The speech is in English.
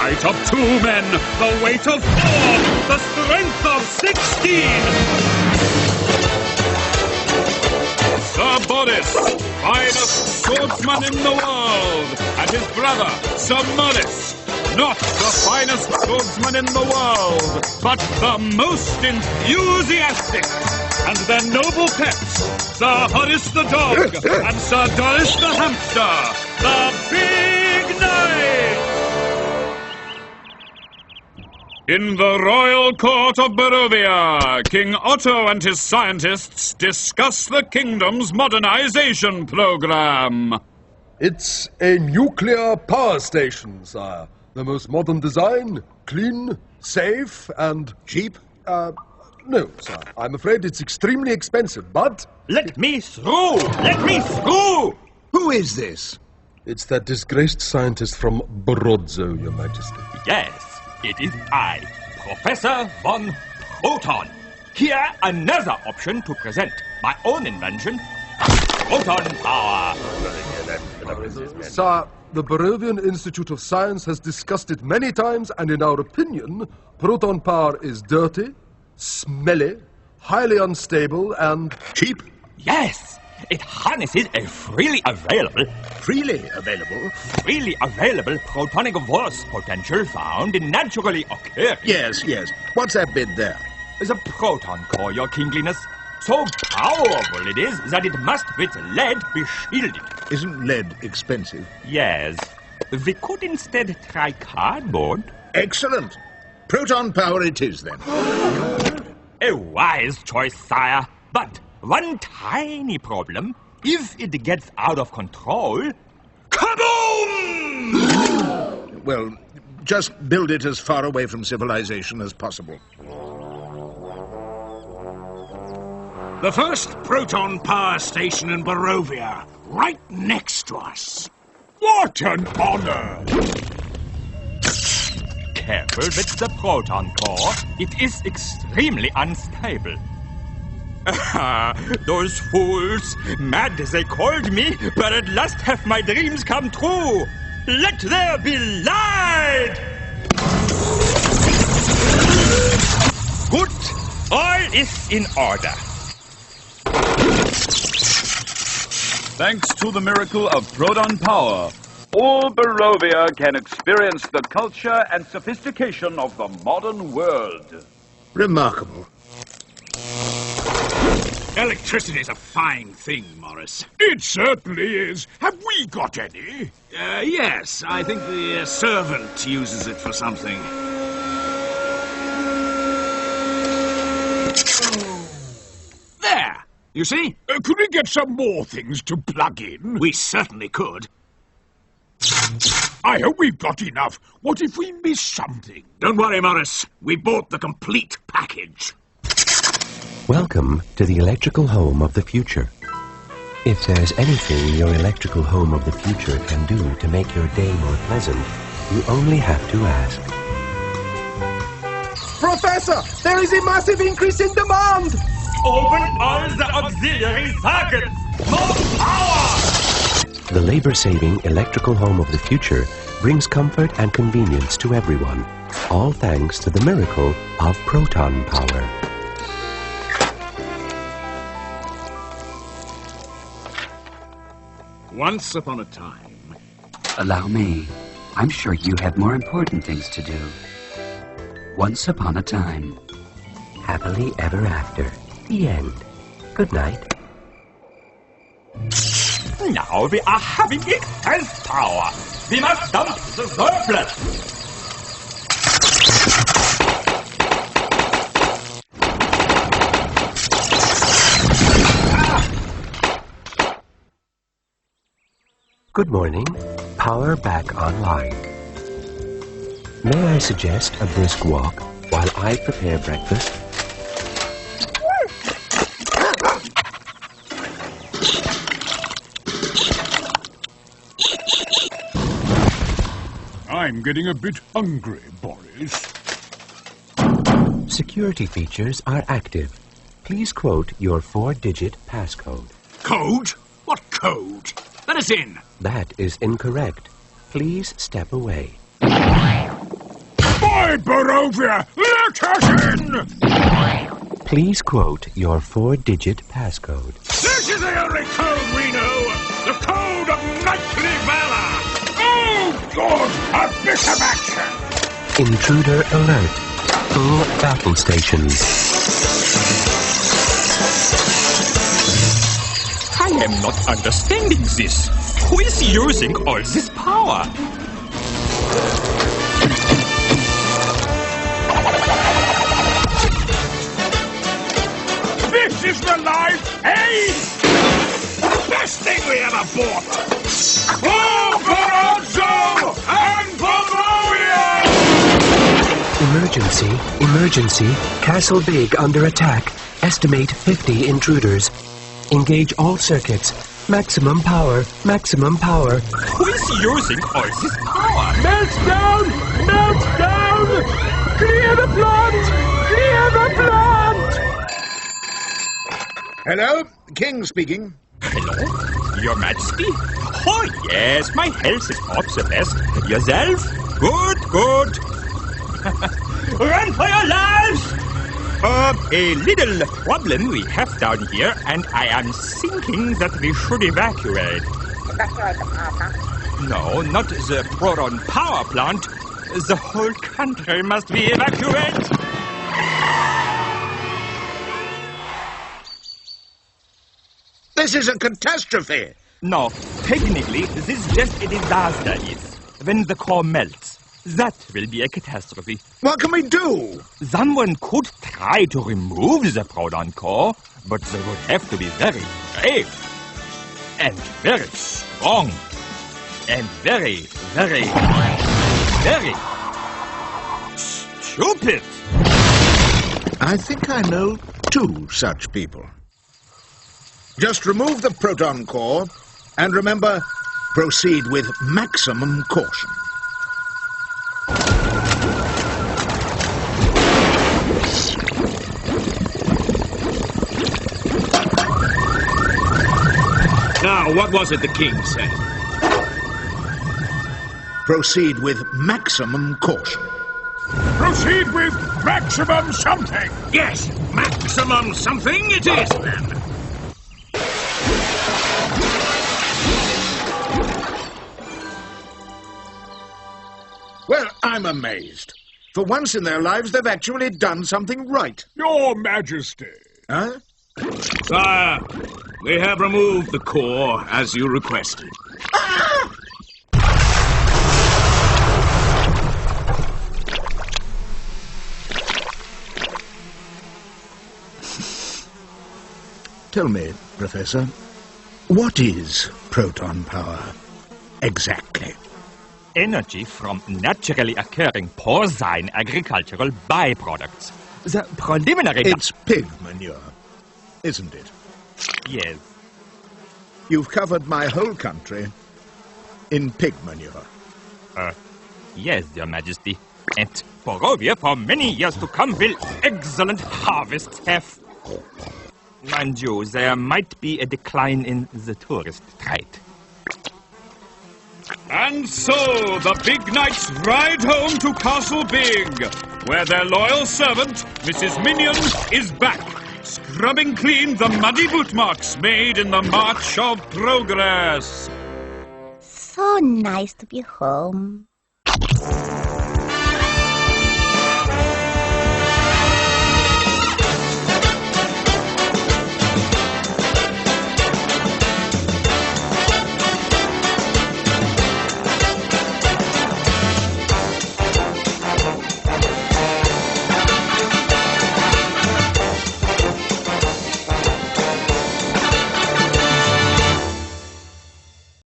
might of 2 men, the weight of 4, the strength of 16. Sir Boris, finest swordsman in the world, and his brother, Sir Maurice, not the finest swordsman in the world, but the most enthusiastic. And their noble pets, Sir Horace the dog, and Sir Doris the hamster, the Big Knight! In the royal court of Barovia, King Otto and his scientists discuss the kingdom's modernization program. It's a nuclear power station, sire. The most modern design, clean, safe, and... Cheap? No, sir. I'm afraid it's extremely expensive, but... Let me through! Let me through! Who is this? It's that disgraced scientist from Brozzo, Your Majesty. Yes, it is I, Professor von Proton. Here, another option to present my own invention, Proton power. Sir, the Barovian Institute of Science has discussed it many times, and in our opinion, proton power is dirty, smelly, highly unstable, and... Cheap? Yes, it harnesses a freely available protonic force potential found in naturally occurring... Yes. What's that bit there? The proton core, Your Kingliness. So powerful it is that it must with lead be shielded. Isn't lead expensive? Yes. We could instead try cardboard. Excellent. Proton power it is, then. A wise choice, sire. But one tiny problem. If it gets out of control... Kaboom! Well, just build it as far away from civilization as possible. The first proton power station in Barovia, right next to us. What an honor! Careful with the proton core. It is extremely unstable. Those fools! Mad as they called me, but at last have my dreams come true! Let there be light! Good! All is in order. Thanks to the miracle of proton power, all Barovia can experience the culture and sophistication of the modern world. Remarkable. Electricity is a fine thing, Morris. It certainly is. Have we got any? Yes, I think the servant uses it for something. There! You see? Could we get some more things to plug in? We certainly could. I hope we've got enough. What if we miss something? Don't worry, Morris. We bought the complete package. Welcome to the electrical home of the future. If there's anything your electrical home of the future can do to make your day more pleasant, you only have to ask. Professor, there is a massive increase in demand! Open all the auxiliary circuits! More power! The labor-saving electrical home of the future brings comfort and convenience to everyone, all thanks to the miracle of proton power. Once upon a time... Allow me. I'm sure you have more important things to do. Once upon a time. Happily ever after. The end. Good night. Now we are having excess power. We must dump the surplus. Good morning. Power back online. May I suggest a brisk walk while I prepare breakfast? I'm getting a bit hungry, Boris. Security features are active. Please quote your 4-digit passcode. Code? What code? Let us in. That is incorrect. Please step away. By Barovia, let us in! Please quote your 4-digit passcode. This is the only code we know! The code of knightly valor! Oh, good! A bit of action! Intruder alert. Full battle stations. I am not understanding this. Who is using all this power? This is the life aid! The best thing we ever bought! For Palazzo and Barovia! Emergency. Castle Big under attack. Estimate 50 intruders. Engage all circuits. Maximum power. Who is using all this power? Meltdown! Clear the plant! Hello? King speaking. Hello? Your Majesty? Oh, yes, my health is up the best. Yourself? Good. Run for your lives! A little problem we have down here, and I am thinking that we should evacuate. Evacuate the power plant? No, not the Proton power plant. The whole country must be evacuated. This is a catastrophe. No, technically, this is just a disaster is. When the core melts, that will be a catastrophe. What can we do? Someone could try to remove the Proton core, but they would have to be very brave. And very strong. And very stupid. I think I know 2 such people. Just remove the proton core, and remember, proceed with maximum caution. Now, what was it the king said? Proceed with maximum caution. Proceed with maximum something! Yes, maximum something it is, then. Well, I'm amazed. For once in their lives, they've actually done something right. Your Majesty. Huh? Sire, we have removed the core as you requested. Tell me, Professor, what is proton power exactly? Energy from naturally occurring porcine agricultural byproducts. The preliminary... It's pig manure, isn't it? Yes. You've covered my whole country in pig manure. Yes, Your Majesty. And Barovia for many years to come will excellent harvests have. Mind you, there might be a decline in the tourist trade. And so, the big knights ride home to Castle Big, where their loyal servant, Mrs. Minion, is back, scrubbing clean the muddy boot marks made in the March of Progress. So nice to be home.